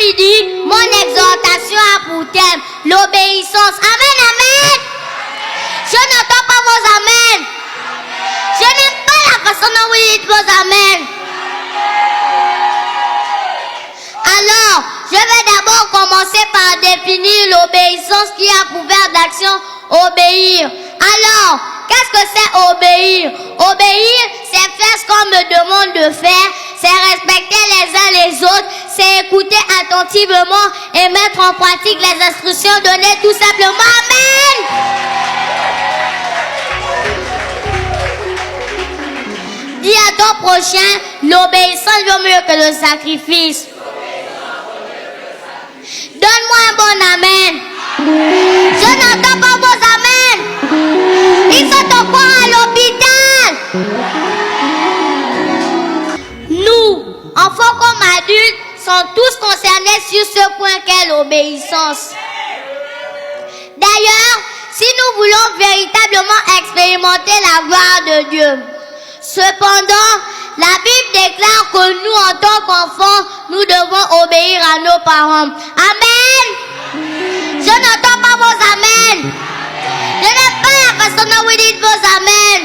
midi, mon exhortation a pour thème l'obéissance. Amen, amen. Je n'entends pas vos amen. Je n'aime pas la façon dont vous dites vos amen. Alors, je vais d'abord commencer par définir l'obéissance qui a pour verbe d'action obéir. Alors, qu'est-ce que c'est obéir? Obéir, c'est faire ce qu'on me demande de faire, c'est respecter les uns les autres, c'est écouter attentivement et mettre en pratique les instructions données tout simplement. Amen! Dis à ton prochain, l'obéissance vaut mieux que le sacrifice. Donne-moi un bon amen. Je n'entends pas vos amen. Ils sont encore à l'hôpital. Nous, enfants comme adultes, sommes tous concernés sur ce point qu'est l'obéissance. D'ailleurs, si nous voulons véritablement expérimenter la gloire de Dieu, cependant, la Bible déclare que nous, en tant qu'enfants, nous devons obéir à nos parents. Amen. Je n'entends pas vos amen. Je n'aime pas la façon dont vous dites vos amen.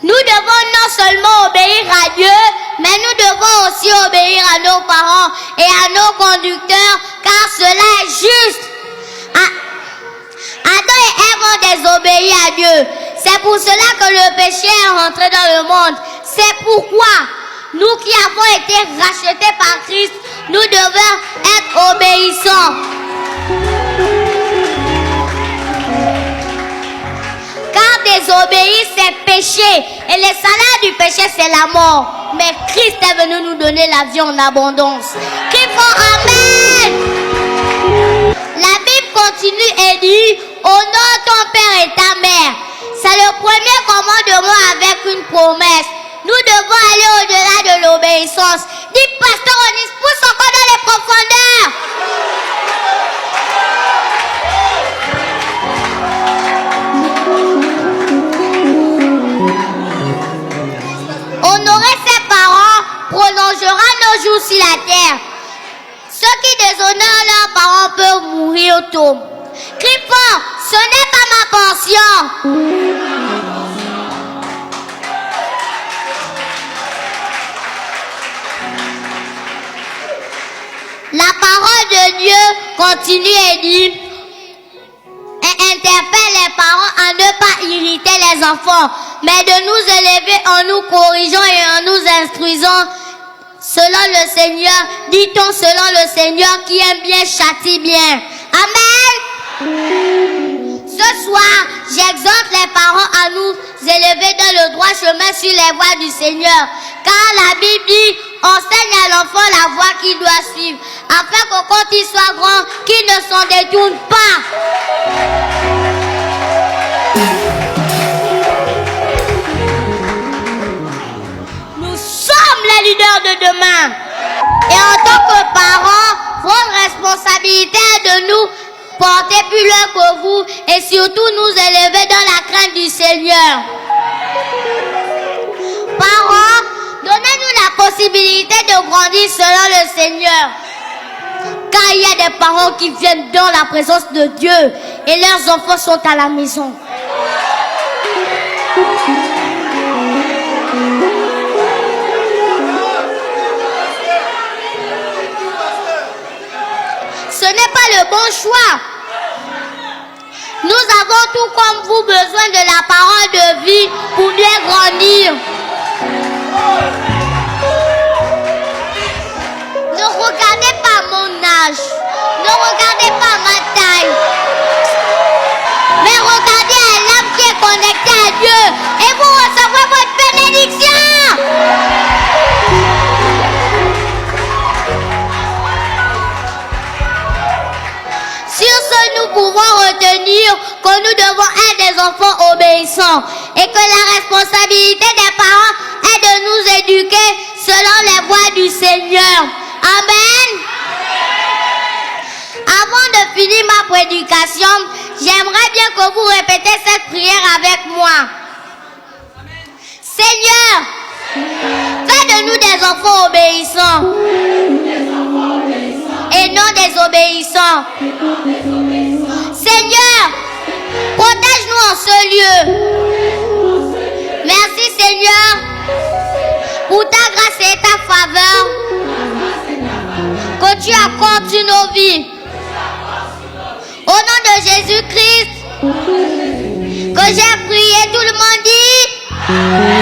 Nous devons non seulement obéir à Dieu, mais nous devons aussi obéir à nos parents et à nos conducteurs, car cela est juste. Adam et Ève ont désobéi à Dieu. C'est pour cela que le péché est rentré dans le monde. C'est pourquoi nous qui avons été rachetés par Christ, nous devons être obéissants. Car désobéir, c'est péché. Et le salaire du péché, c'est la mort. Mais Christ est venu nous donner la vie en abondance. Qui font Amen. La Bible continue et dit, honore ton père et ta mère. C'est le premier commandement avec une promesse. Nous devons aller au-delà de l'obéissance. Dis, pasteur Onis, pousse encore dans les profondeurs. Honorer ses parents prolongera nos jours sur la terre. Ceux qui déshonorent leurs parents peuvent mourir tôt. Crie fort, ce n'est pas ma portion. La parole de Dieu continue et dit, et interpelle les parents à ne pas irriter les enfants, mais de nous élever en nous corrigeant et en nous instruisant selon le Seigneur. Dit-on selon le Seigneur qui aime bien châtie bien. Amen. Ce soir, j'exhorte les parents à nous élever dans le droit chemin sur les voies du Seigneur. Car la Bible dit, enseigne à l'enfant la voie qu'il doit suivre, afin que quand il soit grand, qu'il ne s'en détourne pas. Nous sommes les leaders de demain. Et en tant que parents, votre responsabilité est de nous porter plus loin que vous et surtout nous élever dans la crainte du Seigneur. Parents, donnez-nous la possibilité de grandir selon le Seigneur. Car il y a des parents qui viennent dans la présence de Dieu et leurs enfants sont à la maison. Ce n'est pas le bon choix. Nous avons tout comme vous besoin de la parole de vie pour bien grandir. Ne regardez pas mon âge. Ne regardez pas ma taille. Mais regardez à l'âme qui est connectée à Dieu et vous recevrez votre bénédiction. Sur ce, nous pouvons retenir que nous devons être des enfants obéissants et que la responsabilité des parents est de nous éduquer selon les voies du Seigneur. Amen. Avant de finir ma prédication, j'aimerais bien que vous répétez cette prière avec moi. Seigneur, fais de nous des enfants obéissants. Et non désobéissants. Seigneur, protège-nous en ce lieu. Merci Seigneur pour ta grâce et ta faveur que tu accordes sur nos vies. Au nom de Jésus-Christ que j'ai prié, tout le monde dit.